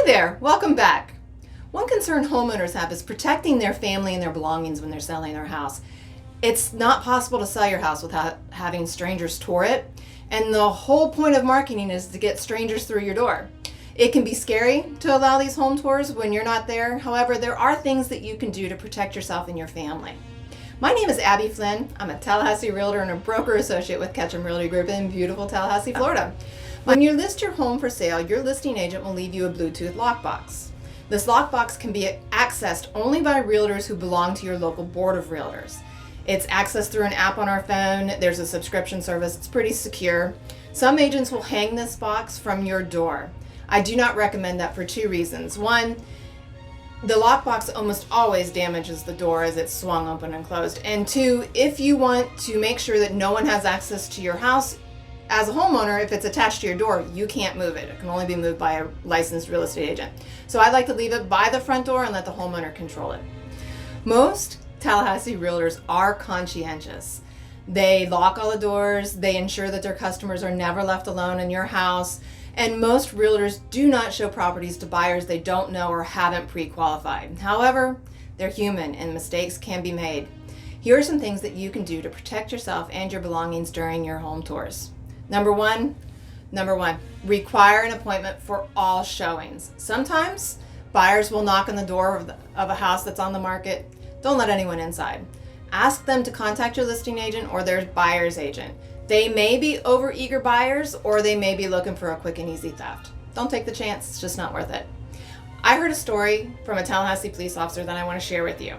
Hi there, welcome back. One concern homeowners have is protecting their family and their belongings when they're selling their house. It's not possible to sell your house without having strangers tour it, and the whole point of marketing is to get strangers through your door. It can be scary to allow these home tours when you're not there. However, there are things that you can do to protect yourself and your family. My name is Abbe Flynn. I'm a Tallahassee Realtor and a broker associate with Ketcham Realty Group in beautiful Tallahassee, Florida. When you list your home for sale, your listing agent will leave you a Bluetooth lockbox. This lockbox can be accessed only by realtors who belong to your local board of realtors. It's accessed through an app on our phone. There's a subscription service. It's pretty secure. Some agents will hang this box from your door. I do not recommend that for two reasons. One, the lockbox almost always damages the door as it's swung open and closed. And two, if you want to make sure that no one has access to your house, as a homeowner, if it's attached to your door, you can't move it. It can only be moved by a licensed real estate agent. So I like to leave it by the front door and let the homeowner control it. Most Tallahassee realtors are conscientious. They lock all the doors, they ensure that their customers are never left alone in your house, and most realtors do not show properties to buyers they don't know or haven't pre-qualified. However, they're human and mistakes can be made. Here are some things that you can do to protect yourself and your belongings during your home tours. Number one, require an appointment for all showings. Sometimes buyers will knock on the door of a house that's on the market. Don't let anyone inside. Ask them to contact your listing agent or their buyer's agent. They may be overeager buyers or they may be looking for a quick and easy theft. Don't take the chance, it's just not worth it. I heard a story from a Tallahassee police officer that I want to share with you.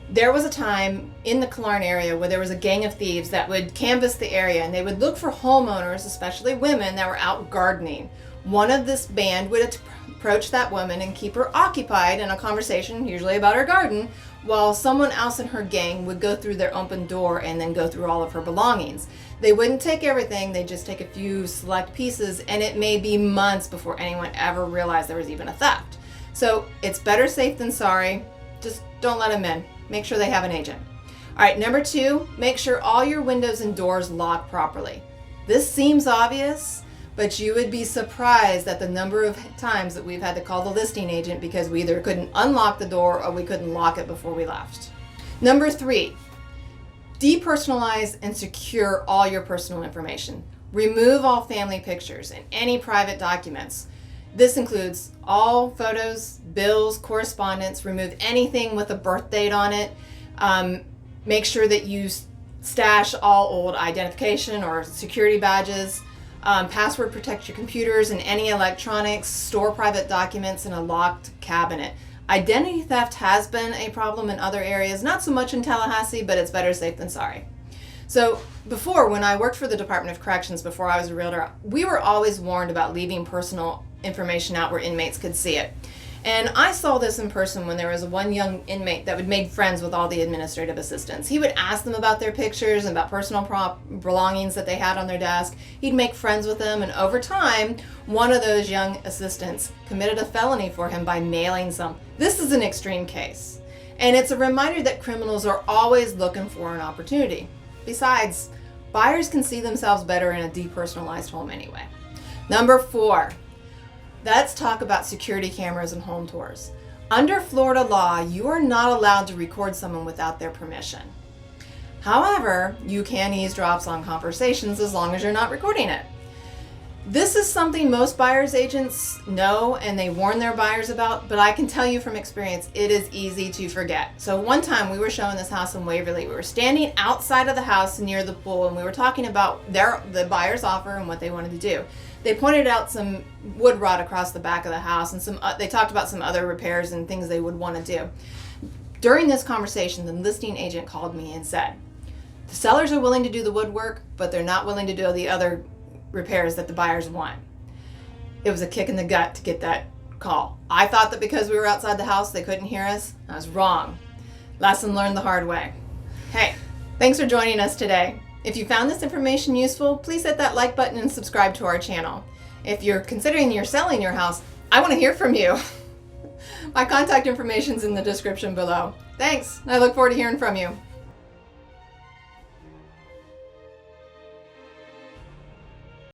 There was a time in the Killarn area where there was a gang of thieves that would canvass the area and they would look for homeowners, especially women, that were out gardening. One of this band would approach that woman and keep her occupied in a conversation, usually about her garden, while someone else in her gang would go through their open door and then go through all of her belongings. They wouldn't take everything, they'd just take a few select pieces, and it may be months before anyone ever realized there was even a theft. So it's better safe than sorry. Just don't let them in. Make sure they have an agent. All right, number two, make sure all your windows and doors lock properly. This seems obvious, but you would be surprised at the number of times that we've had to call the listing agent because we either couldn't unlock the door or we couldn't lock it before we left. Number three, depersonalize and secure all your personal information. Remove all family pictures and any private documents. This includes all photos, bills, correspondence. Remove anything with a birth date on it. Make sure that you stash all old identification or security badges. Password protect your computers and any electronics. Store private documents in a locked cabinet. Identity theft has been a problem in other areas, not so much in Tallahassee, but it's better safe than sorry. So before, when I worked for the Department of Corrections before I was a realtor, we were always warned about leaving personal information out where inmates could see it. And I saw this in person when there was one young inmate that would make friends with all the administrative assistants. He would ask them about their pictures and about personal belongings that they had on their desk. He'd make friends with them, and over time, one of those young assistants committed a felony for him by mailing some. This is an extreme case, and it's a reminder that criminals are always looking for an opportunity. Besides, buyers can see themselves better in a depersonalized home anyway. Number four, let's talk about security cameras and home tours. Under Florida law, you are not allowed to record someone without their permission. However, you can eavesdrop on conversations as long as you're not recording it. This is something most buyers agents know and they warn their buyers about, but I can tell you from experience, it is easy to forget. So one time we were showing this house in Waverly. We were standing outside of the house near the pool and we were talking about the buyer's offer and what they wanted to do. They pointed out some wood rot across the back of the house and they talked about some other repairs and things they would want to do. During this conversation, the listing agent called me and said, the sellers are willing to do the woodwork, but they're not willing to do the other repairs that the buyers want. It was a kick in the gut to get that call. I thought that because we were outside the house, they couldn't hear us. I was wrong. Lesson learned the hard way. Hey, thanks for joining us today. If you found this information useful, please hit that like button and subscribe to our channel. If you're considering selling your house, I want to hear from you. My contact information is in the description below. Thanks. I look forward to hearing from you.